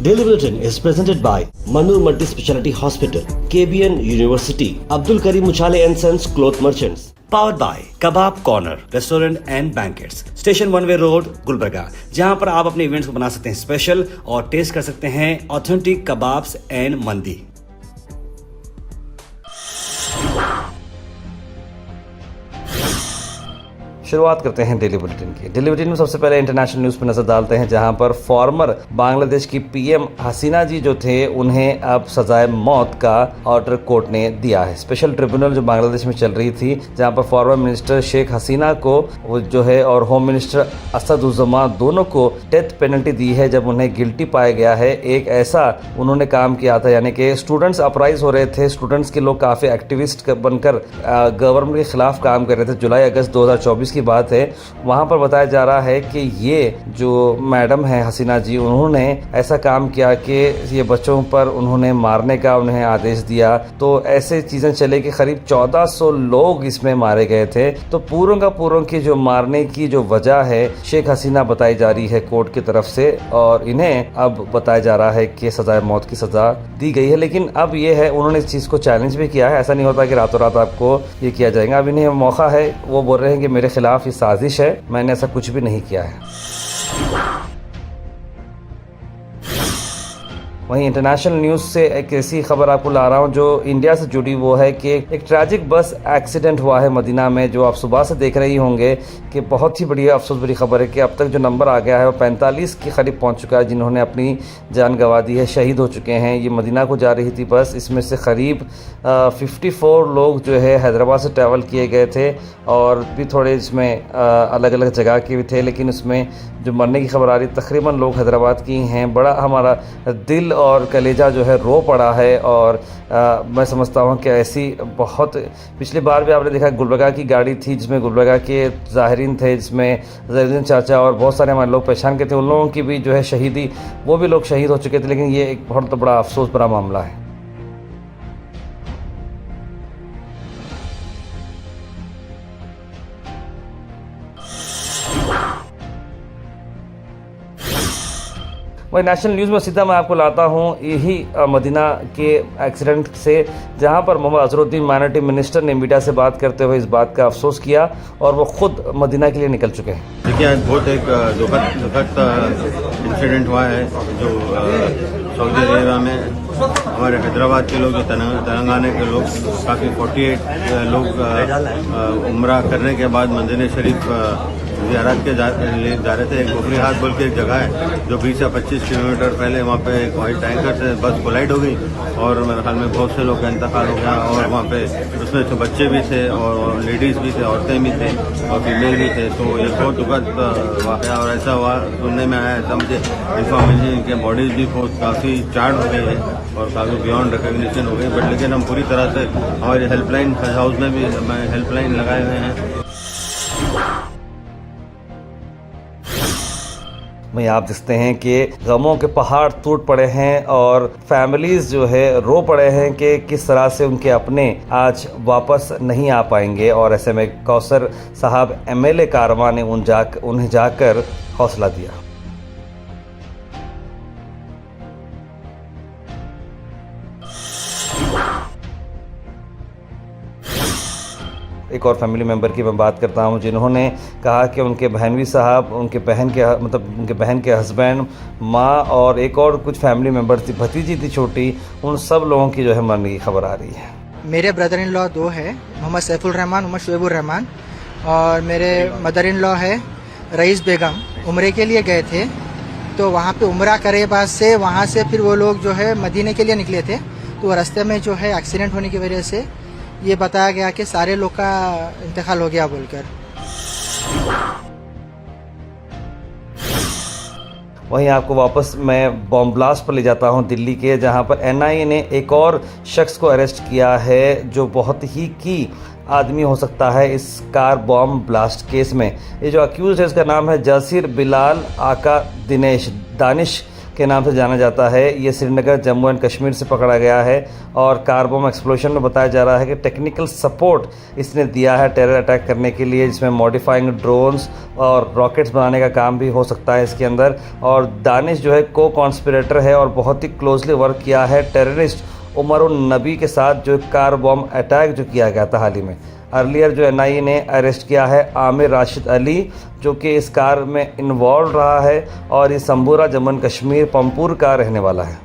Daily Bulletin is presented by Manur Multi Speciality Hospital, KBN University, Abdul Karim Uchale and Sons Cloth Merchants. Powered by Kebab Corner Restaurant and Banquets, Station One Way Road, Gulbarga, जहां पर आप अपने events को बना सकते हैं special और test कर सकते हैं ऑथेंटिक कबाब्स एंड मंदी। शुरुआत करते हैं डेली बुलेटिन की। डेली बुलेटिन में सबसे पहले इंटरनेशनल न्यूज़ पर नजर डालते हैं, जहां पर फॉर्मर बांग्लादेश की पीएम हसीना जी जो थे उन्हें अब सजाए मौत का ऑर्डर कोर्ट ने दिया है। स्पेशल ट्रिब्यूनल जो बांग्लादेश में चल रही थी, जहां पर फॉर्मर मिनिस्टर शेख हसीना को जो है और होम मिनिस्टर असदुज्जमा दोनों को डेथ पेनल्टी दी है जब उन्हें गिल्टी पाया गया है। एक ऐसा उन्होंने काम किया था, यानी कि स्टूडेंट्स अपराइज हो रहे थे, स्टूडेंट्स के लोग काफ़ी एक्टिविस्ट बनकर गवर्नमेंट के खिलाफ काम कर रहे थे। जुलाई अगस्त 2024 की बात है। वहां पर बताया जा रहा है कि ये जो मैडम है हसीना जी, उन्होंने ऐसा काम किया कि ये बच्चों पर उन्होंने मारने का उन्हें आदेश दिया। तो ऐसे चीज़ें चले कि करीब 1400 लोग इसमें मारे गए थे। तो पूरों की जो मारने की जो वजह है शेख हसीना बताई जा रही है कोर्ट की तरफ से, और इन्हें अब बताया जा रहा है कि सजाए मौत की सजा दी गई है। लेकिन अब ये है, उन्होंने इस चीज़ को चैलेंज भी किया है। ऐसा नहीं होता कि रातों रात आपको ये किया जाएगा। अब इन्हें मौका है, वो बोल रहे हैं कि मेरे खिलाफ ये साजिश है, मैंने ऐसा कुछ भी नहीं किया है। वहीं इंटरनेशनल न्यूज़ से एक ऐसी खबर आपको ला रहा हूं जो इंडिया से जुड़ी, वो है कि एक ट्रैजिक बस एक्सीडेंट हुआ है मदीना में, जो आप सुबह से देख रही होंगे कि बहुत ही बढ़िया अफसोस भरी खबर है कि अब तक जो नंबर आ गया है वो 45 के करीब पहुंच चुका है जिन्होंने अपनी जान गंवा दी है, शहीद हो चुके हैं। ये मदीना को जा रही थी बस, इसमें से करीब 54 लोग जो है हैदराबाद से ट्रैवल किए गए थे, और भी थोड़े इसमें अलग अलग जगह के भी थे। लेकिन उसमें जो मरने की खबर आ रही, तकरीबन लोग हैदराबाद की हैं। बड़ा हमारा दिल और कलेजा जो है रो पड़ा है। और मैं समझता हूँ कि ऐसी बहुत, पिछली बार भी आपने देखा गुलबर्गा की गाड़ी थी जिसमें गुलबर्गा के ज़ाहिरीन थे, जिसमें ज़हीरुद्दीन चाचा और बहुत सारे हमारे लोग पहचान के थे, उन लोगों की भी जो है शहीदी, वो भी लोग शहीद हो चुके थे। लेकिन ये एक बहुत बड़ा अफसोस भरा मामला है। वही नेशनल न्यूज़ में सीधा मैं आपको लाता हूँ यही मदीना के एक्सीडेंट से, जहाँ पर मोहम्मद अजहरुद्दीन माइनॉरिटी मिनिस्टर ने मीडिया से बात करते हुए इस बात का अफसोस किया और वो खुद मदीना के लिए निकल चुके हैं। देखिए, आज बहुत एक दुखद इंसिडेंट हुआ है जो सऊदी अरेबिया में हमारे हैदराबाद के लोग, जो तेलंगाना के लोग, काफ़ी 48 लोग उम्रा करने के बाद मदीना शरीफ ज़ियारत के जा रहे थे। एक गोखली हाथ बोल के एक जगह है जो 20 से 25 किलोमीटर पहले, वहाँ पे एक वाइट टैंकर से बस कोलाइड हो गई और मेरे ख्याल में बहुत से लोग का इंतकाल हो गया। और वहाँ पे उसमें तो बच्चे भी थे और लेडीज़ भी थे, औरतें भी थे और फीमेल भी थे। तो ये बहुत दुखद वाक़या, और ऐसा हुआ सुनने में आया, ऐसा मुझे इन्फॉर्मेशन, इनके बॉडीज़ भी बहुत काफ़ी चार्ड हो गई है और काफ़ी बियॉन्ड रिकग्निशन हो गई। बट लेकिन हम पूरी तरह से हमारी हेल्पलाइन हज हाउस में भी हेल्पलाइन लगाए हुए हैं। वहीं आप देखते हैं कि गमों के पहाड़ टूट पड़े हैं और फैमिलीज़ जो है रो पड़े हैं कि किस तरह से उनके अपने आज वापस नहीं आ पाएंगे। और ऐसे में कौसर साहब MLA कारवां ने उन्हें जाकर हौसला दिया। एक और फैमिली मेंबर की मैं बात करता हूं जिन्होंने कहा कि उनके बहनवी साहब, उनके बहन के हस्बैंड, माँ और एक और कुछ फैमिली मेंबर थी, भतीजी थी छोटी, उन सब लोगों की जो है मरने की खबर आ रही है। मेरे ब्रदर इन लॉ 2 है, मोहम्मद सैफुल रहमान, मोहम्मद शुएबुर रहमान, और मेरे मदर इन लॉ है रईस बेगम। उम्रे के लिए गए थे, तो वहाँ पे उम्रा करे बाद से वहाँ से फिर वो लोग जो है मदीने के लिए निकले थे। तो रास्ते में जो है एक्सीडेंट होने की वजह से ये बताया गया कि सारे लोग का इंतकाल हो गया बोलकर। वहीं आपको वापस मैं बॉम्ब ब्लास्ट पर ले जाता हूं दिल्ली के, जहां पर NIA ने एक और शख्स को अरेस्ट किया है जो बहुत ही की आदमी हो सकता है इस कार बॉम्ब ब्लास्ट केस में। ये जो अक्यूज है इसका नाम है जसीर बिलाल आका दानिश के नाम से जाना जाता है। ये श्रीनगर जम्मू एंड कश्मीर से पकड़ा गया है और कार बम एक्सप्लोजन में बताया जा रहा है कि टेक्निकल सपोर्ट इसने दिया है टेरर अटैक करने के लिए, जिसमें मॉडिफाइंग ड्रोन्स और रॉकेट्स बनाने का काम भी हो सकता है इसके अंदर। और दानिश जो है को कॉन्स्पिरेटर है और बहुत ही क्लोजली वर्क किया है टेररिस्ट उमर उन नबी के साथ, जो कार बम अटैक जो किया गया था हाल ही में। अर्लियर जो एनआईए ने अरेस्ट किया है आमिर राशिद अली, जो कि इस कार में इन्वॉल्व रहा है और ये संबूरा जम्मू एंड कश्मीर पंपूर का रहने वाला है।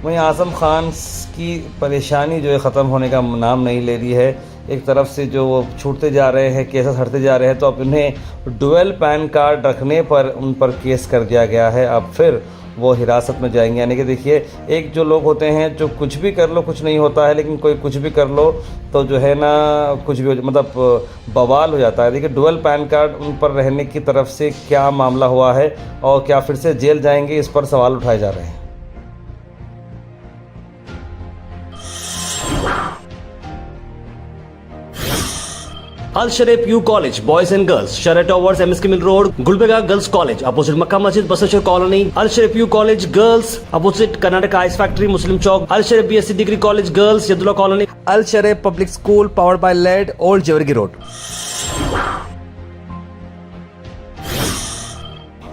वहीं आज़म खान की परेशानी जो है ख़त्म होने का नाम नहीं ले रही है। एक तरफ से जो वो छूटते जा रहे हैं, केसेस हटते जा रहे हैं, तो अब उन्हें डुअल पैन कार्ड रखने पर उन पर केस कर दिया गया है। अब फिर वो हिरासत में जाएंगे। यानी कि देखिए, एक जो लोग होते हैं जो कुछ भी कर लो कुछ नहीं होता है, लेकिन कोई कुछ भी कर लो तो जो है ना कुछ भी मतलब बवाल हो जाता है। देखिए, डुअल पैन कार्ड उन पर रहने की तरफ से क्या मामला हुआ है और क्या फिर से जेल जाएंगे, इस पर सवाल उठाए जा रहे हैं। Al Sharif U College, Boys and Girls, Sheraton Towers, MSK Mill Road, Gulbega Girls College, opposite Makkah Masjid, Basashar Colony. Al Sharif U College Girls, opposite Karnataka Ice Factory, Muslim Chowk. Al Sharif BSc Degree College Girls, Yadullah Colony. Al Sharif Public School, powered by LED, Old Jewargi Road.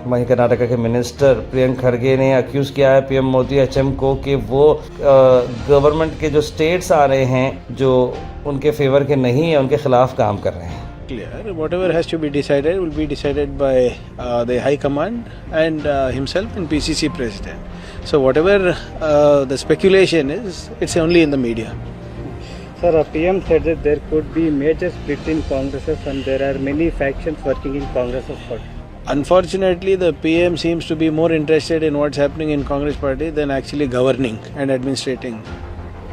वहीं कर्नाटका के minister Priyank खड़गे ने accuse किया है PM Modi HM को कि वो government के जो स्टेट्स आ रहे हैं जो उनके फेवर के नहीं है, उनके खिलाफ काम कर रहे हैं। Clear. Whatever has to be decided will be decided by the High Command and himself and PCC President. So whatever the speculation is, it's only in the media. Sir, PM said that there could be major split in Congress and there are many factions working in Congress of party. Unfortunately, the PM seems to be more interested in what's happening in Congress party than actually governing and administrating.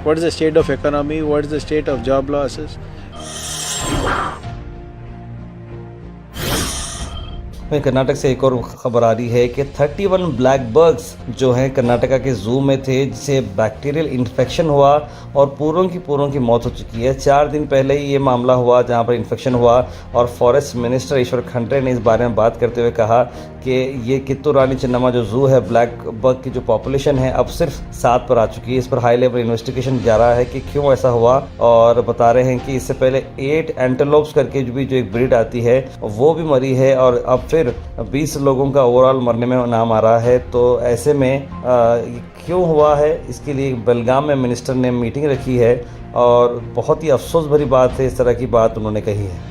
What is the state of economy? What is the state of job losses? Karnataka से एक और खबर आ रही है कि 31 black bugs जो हैं कर्नाटका के जू में थे, जिसे बैक्टीरियल इन्फेक्शन हुआ और पूरों की मौत हो चुकी है। 4 दिन पहले ही ये मामला हुआ जहां पर इन्फेक्शन हुआ और फॉरेस्ट मिनिस्टर ईश्वर खंड्रे ने इस बारे में बात करते हुए कहा कि ये कित्तूर रानी चिन्नम्मा जो जू है, ब्लैक बग की जो पॉपुलेशन है अब सिर्फ 7 पर आ चुकी है। इस पर हाई लेवल इन्वेस्टिगेशन जा रहा है कि क्यों ऐसा हुआ, और बता रहे हैं कि इससे पहले 8 एंटेलोप्स करके जो एक ब्रीड आती है वो भी मरी है और अब फिर 20 लोगों का ओवरऑल मरने में नाम आ रहा है। तो ऐसे में क्यों हुआ है, इसके लिए बेलगाम में मिनिस्टर ने मीटिंग रखी है और बहुत ही अफसोस भरी बात है, इस तरह की बात उन्होंने कही है।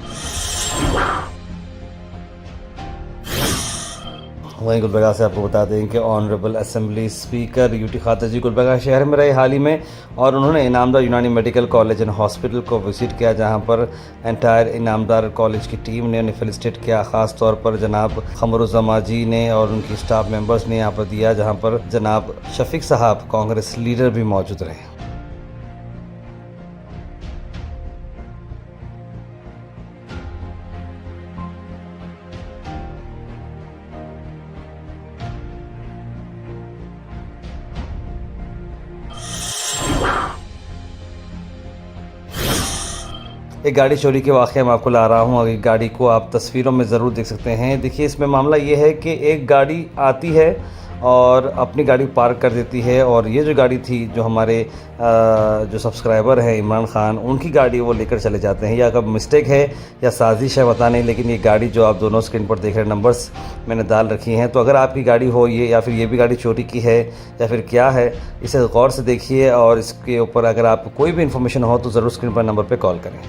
वहीं गुलबर्गा से आपको बता दें कि ऑनरेबल असेंबली स्पीकर यूटी खातर जी गुलबर्गा शहर में रहे हाल ही में और उन्होंने इनामदार यूनानी मेडिकल कॉलेज एंड हॉस्पिटल को विजिट किया, जहां पर एंटायर इनामदार कॉलेज की टीम ने उन्हें फेलिसिटेट किया। ख़ास तौर पर जनाब खमरुज़्ज़मा जी ने और उनकी स्टाफ मेंबर्स ने यहाँ पर दिया, जहाँ पर जनाब शफीक साहब कांग्रेस लीडर भी मौजूद रहे। एक गाड़ी चोरी के वाक़े में आपको ला रहा हूँ और एक गाड़ी को आप तस्वीरों में ज़रूर देख सकते हैं। देखिए, इसमें मामला ये है कि एक गाड़ी आती है और अपनी गाड़ी पार्क कर देती है और ये जो गाड़ी थी, जो हमारे जो सब्सक्राइबर हैं इमरान खान, उनकी गाड़ी वो लेकर चले जाते हैं। या कब मिस्टेक है या साजिश है पता नहीं, लेकिन ये गाड़ी जो आप दोनों स्क्रीन पर देख रहे हैं, नंबर्स मैंने डाल रखी हैं। तो अगर आपकी गाड़ी हो ये, या फिर ये भी गाड़ी चोरी की है या फिर क्या है, इसे गौर से देखिए और इसके ऊपर अगर आपको कोई भी इन्फॉर्मेशन हो तो ज़रूर स्क्रीन पर नंबर पर कॉल करें।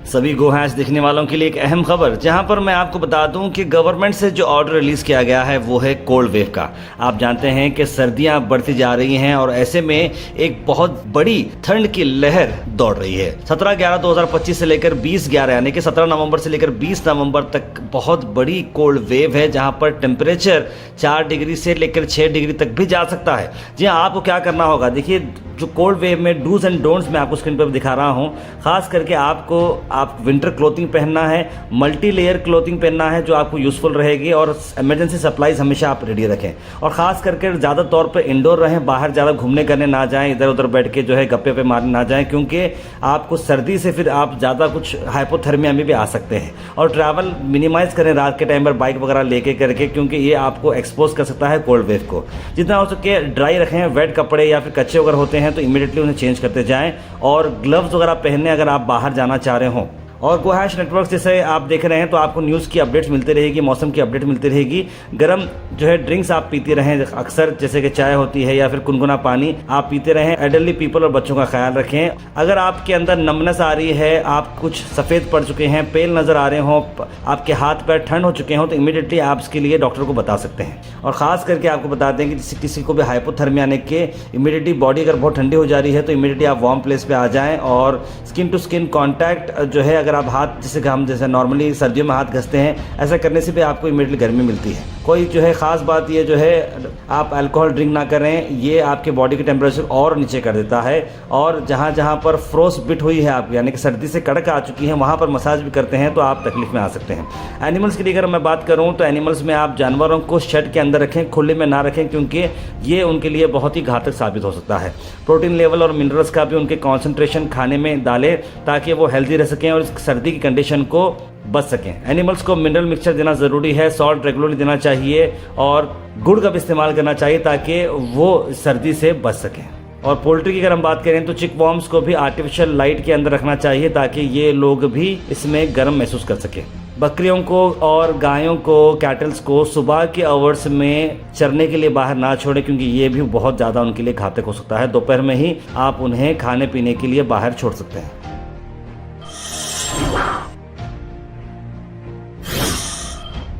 सभी गो हैश देखने वालों के लिए एक अहम खबर, जहां पर मैं आपको बता दूं कि गवर्नमेंट से जो ऑर्डर रिलीज किया गया है वो है कोल्ड वेव का। आप जानते हैं कि सर्दियां बढ़ती जा रही हैं और ऐसे में एक बहुत बड़ी ठंड की लहर दौड़ रही है। 17/11/2025 से लेकर 20/11 यानी कि 17 नवंबर से लेकर 20 नवंबर तक बहुत बड़ी कोल्ड वेव है, जहां पर टेम्परेचर 4 डिग्री से लेकर 6 डिग्री तक भी जा सकता है। जी हाँ, आपको क्या करना होगा, देखिए जो कोल्ड वेव में डूज एंड डोंट्स मैं आपको स्क्रीन पर दिखा रहा हूँ। खास करके आपको आप विंटर क्लोथिंग पहनना है, मल्टी लेयर क्लोथिंग पहनना है जो आपको यूज़फुल रहेगी, और इमरजेंसी सप्लाईज हमेशा आप रेडी रखें। और ख़ास करके ज़्यादा तौर पर इंडोर रहें, बाहर ज़्यादा घूमने करने ना जाएं, इधर उधर बैठ के जो है गप्पे पे मारने ना जाएं, क्योंकि आपको सर्दी से फिर आप ज़्यादा कुछ हाइपोथर्मिया में भी आ सकते हैं। और ट्रैवल मिनिमाइज़ करें रात के टाइम पर बाइक वगैरह लेके करके, क्योंकि ये आपको एक्सपोज कर सकता है कोल्ड वेव को। जितना हो सके ड्राई रखें, वेट कपड़े या फिर कच्चे वगैरह होते हैं तो इमीडिएटली उन्हें चेंज करते जाएं, और ग्लव्स वगैरह पहनने अगर आप बाहर जाना चाह रहे हों। और गो हैश नेटवर्क जैसे आप देख रहे हैं तो आपको न्यूज़ की अपडेट्स मिलती रहेगी, मौसम की अपडेट मिलती रहेगी। गर्म जो है ड्रिंक्स आप पीते रहें अक्सर, जैसे कि चाय होती है या फिर गुनगुना पानी आप पीते रहें। एडल्टली पीपल और बच्चों का ख्याल रखें। अगर आपके अंदर नमनेस आ रही है, आप कुछ सफ़ेद पड़ चुके हैं, पेल नज़र आ रहे हों, आपके हाथ पैर ठंड हो चुके हों, तो इमीडिएटली आप इसके लिए डॉक्टर को बता सकते हैं। और ख़ास करके आपको बता दें कि किसी को भी हाइपोथर्मिया आने के इमीडिएटली बॉडी अगर बहुत ठंडी हो जा रही है तो इमीडिएटली आप वार्म प्लेस पे आ जाएं। और स्किन टू स्किन कांटेक्ट जो है, अगर आप हाथ जैसे नॉर्मली सर्दियों में हाथ घसते हैं, ऐसा करने से भी आपको इमीडिएटली गर्मी मिलती है। कोई जो है ख़ास बात ये जो है, आप अल्कोहल ड्रिंक ना करें, ये आपके बॉडी के टेम्परेचर और नीचे कर देता है। और जहाँ जहाँ पर फ्रोस्ट बिट हुई है आपकी, यानी कि सर्दी से कड़क आ चुकी है, वहाँ पर मसाज भी करते हैं तो आप तकलीफ में आ सकते हैं। एनिमल्स की अगर मैं बात करूँ तो एनिमल्स में आप जानवरों को शेड के अंदर रखें, खुले में ना रखें, क्योंकि ये उनके लिए बहुत ही घातक साबित हो सकता है। प्रोटीन लेवल और मिनरल्स का भी उनके कॉन्सेंट्रेशन खाने में डालें ताकि वो हेल्दी रह सकें और सर्दी की कंडीशन को बच सकें। एनिमल्स को मिनरल मिक्सचर देना ज़रूरी है, सॉल्ट रेगुलरली देना चाहिए और गुड़ का भी इस्तेमाल करना चाहिए ताकि वो सर्दी से बच सकें। और पोल्ट्री की अगर हम बात करें तो चिक वॉर्म्स को भी आर्टिफिशियल लाइट के अंदर रखना चाहिए ताकि ये लोग भी इसमें गर्म महसूस कर सकें। बकरियों को और गायों को, कैटल्स को सुबह के आवर्स में चरने के लिए बाहर ना छोड़ें, क्योंकि ये भी बहुत ज़्यादा उनके लिए घातक हो सकता है। दोपहर में ही आप उन्हें खाने पीने के लिए बाहर छोड़ सकते हैं।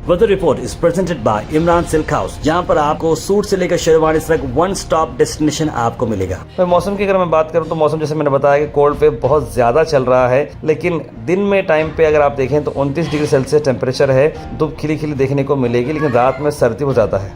Weather report is presented by Imran silk house, जहां पर आपको सूट से लेकर शेरवानी तक वन स्टॉप डेस्टिनेशन आपको मिलेगा। तो मौसम की अगर मैं बात करूं तो मौसम जैसे मैंने बताया कि कोल्ड वेव बहुत ज़्यादा चल रहा है, लेकिन दिन में टाइम पे अगर आप देखें तो 29 डिग्री सेल्सियस टेम्परेचर है, धूप खिली खिली देखने को मिलेगी, लेकिन रात में सर्दी हो जाता है।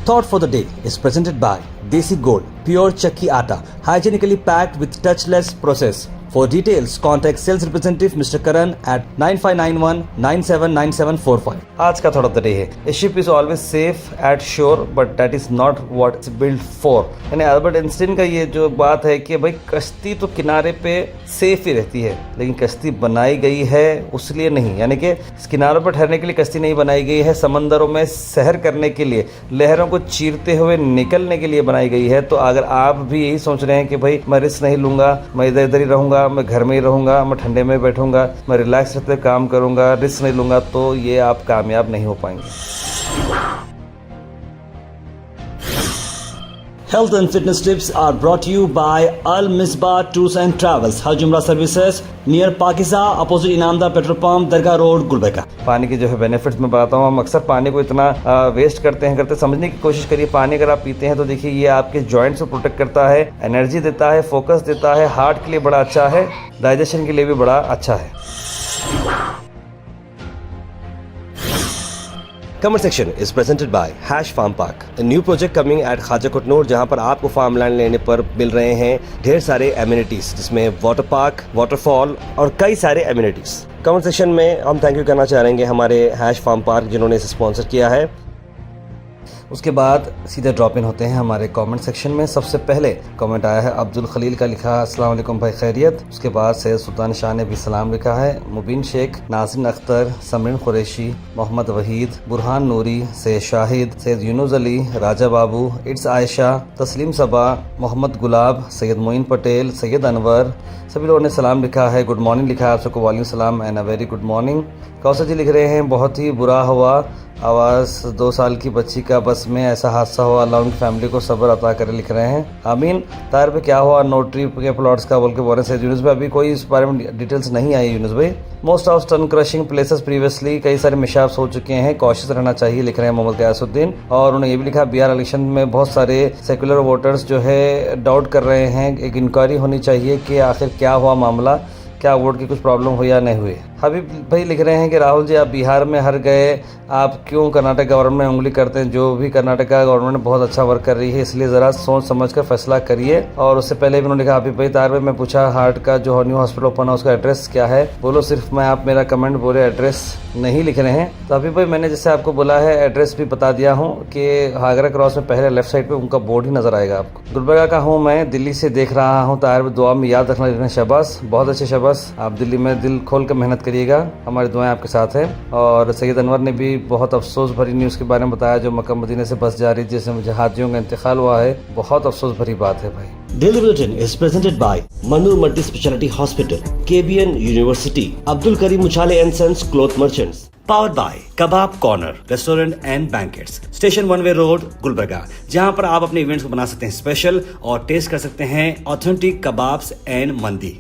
Thought for the day is presented by Desi Gold, pure chakki atta, hygienically packed with touchless process. For details, contact sales representative Mr. Karan at 9591979745. आज का थोड़ा डे है, ए ship is always safe at sure but that is not what it's build for. यानी Albert Einstein का ये जो बात है कि भाई कश्ती तो किनारे पे सेफ ही रहती है, लेकिन कश्ती बनाई गई है उसलिए नहीं, यानी कि किनारों पर ठहरने के लिए कश्ती नहीं बनाई गई है, समंदरों में सैर करने के लिए, लहरों को चीरते हुए निकलने के लिए बनाई गई है। तो अगर आप भी यही सोच रहे हैं कि भाई मैं रिस्क नहीं लूंगा, मैं इधर इधर ही रहूंगा, मैं घर में ही रहूंगा, मैं ठंडे में बैठूंगा, मैं रिलैक्स रहते काम करूंगा, रिस्क नहीं लूंगा, तो ये आप कामयाब नहीं हो पाएंगे। Health and fitness tips are brought to you by Al Misbah Tours and Travels, Hajj Umrah Services near Pakiza, opposite Inamda Petrol Pump, Dargah Road, Gulbeka. पानी के जो है बेनिफिट्स मैं बताता हूँ। हम अक्सर पानी को इतना वेस्ट करते समझने की कोशिश करिए। पानी अगर आप पीते हैं तो देखिए ये आपके जॉइंट्स को प्रोटेक्ट करता है, एनर्जी देता है, फोकस देता है, हार्ट के लिए बड़ा अच्छा है, डाइजेशन के लिए भी बड़ा अच्छा है। Comment section is presented by Hash Farm Park, a new project coming at Khaja Kotnoor, जहां पर आपको फार्म लैंड लेने पर मिल रहे हैं ढेर सारे एमिनिटीज, जिसमें वाटर पार्क, वाटरफॉल और कई सारे एमिनिटीज। कमेंट सेक्शन में हम थैंक यू करना चाहेंगे हमारे हैश फार्म पार्क जिन्होंने इसे स्पॉन्सर किया है। उसके बाद सीधे ड्रॉप इन होते हैं हमारे कमेंट सेक्शन में। सबसे पहले कमेंट आया है अब्दुल खलील का, लिखा अस्सलाम वालेकुम भाई खैरियत। उसके बाद सैयद सुल्तान शाह ने भी सलाम लिखा है। मुबीन शेख, नाज़िन अख्तर, समरीन कुरैशी, मोहम्मद वहीद, बुरहान नूरी, सैयद शाहिद, सैयद यूनुस अली, राजा बाबू, इट्स आयशा, तस्लीम सबा, मोहम्मद गुलाब, सैयद मोइन पटेल, सैयद अनवर, सभी लोगों ने सलाम लिखा है, गुड मॉर्निंग लिखा है। आप सबको वालेकुम सलाम and a very good morning. Kausar ji लिख रहे हैं बहुत ही बुरा हुआ, आवाज़ 2 साल की बच्ची का बस में ऐसा हादसा हुआ, अल्लाह उनकी फैमिली को सब्र अता करे, लिख रहे हैं आमीन। तार पे क्या हुआ नोटरी के प्लॉट्स का बोल के बोल रहे हैं यूनुस भाई, अभी कोई इस बारे में डिटेल्स नहीं आई यूनुस भाई। Most of stone crushing places previously, कई सारे मिशाप्स हो चुके हैं, कॉशियस रहना चाहिए, लिख रहे हैं मोहम्मद गयासुद्दीन। और उन्होंने ये भी लिखा बिहार इलेक्शन में बहुत सारे सेकुलर वोटर्स जो है डाउट कर रहे हैं, एक इंक्वायरी होनी चाहिए कि आखिर क्या हुआ मामला, क्या वोट की कुछ प्रॉब्लम हुई या नहीं हुई। हबीब भाई लिख रहे हैं कि राहुल जी आप बिहार में हार गए, आप क्यों कर्नाटक गवर्नमेंट में उंगली करते हैं? जो भी कर्नाटक गवर्नमेंट बहुत अच्छा वर्क कर रही है, इसलिए ज़रा सोच समझ कर फैसला करिए। और उससे पहले भी उन्होंने लिखा, हबीब भाई तार में मैं पूछा हार्ट का जो न्यू हॉस्पिटल ओपन है उसका एड्रेस क्या है? बोलो सिर्फ मैं, आप मेरा कमेंट बोले एड्रेस नहीं लिख रहे हैं। तो हबीब भाई मैंने जैसे आपको बोला है एड्रेस भी बता दिया हूँ कि आगरा क्रॉस में पहले लेफ्ट साइड पे उनका बोर्ड ही नजर आएगा आपको। गुलबर्गा का हूँ मैं, दिल्ली से देख रहा हूँ। तार में दुआ में याद रखना लिखना। शाबाश, बहुत अच्छे शाबाश। आप दिल्ली में दिल खोल कर मेहनत करिएगा, हमारी दुआएं आपके साथ है। और सैयद अनवर ने भी बहुत अफसोस भरी न्यूज़ के बारे में बताया, जो मक्का मदीने से बस जा रही जिसमें मुझे हाथियों का इंतकाल हुआ है। बहुत अफसोस भरी बात है भाई। Daily Bulletin is presented by Manur Multi Speciality Hospital, KBN University, Abdul Karim Uchale and Sons Cloth Merchants. Powered by Kebab Corner Restaurant and Banquets, Station One Way Road, Gulbarga, जहां पर आप अपने इवेंट्स को बना सकते हैं स्पेशल और test कर सकते हैं ऑथेंटिक कबाब्स एंड मंदी।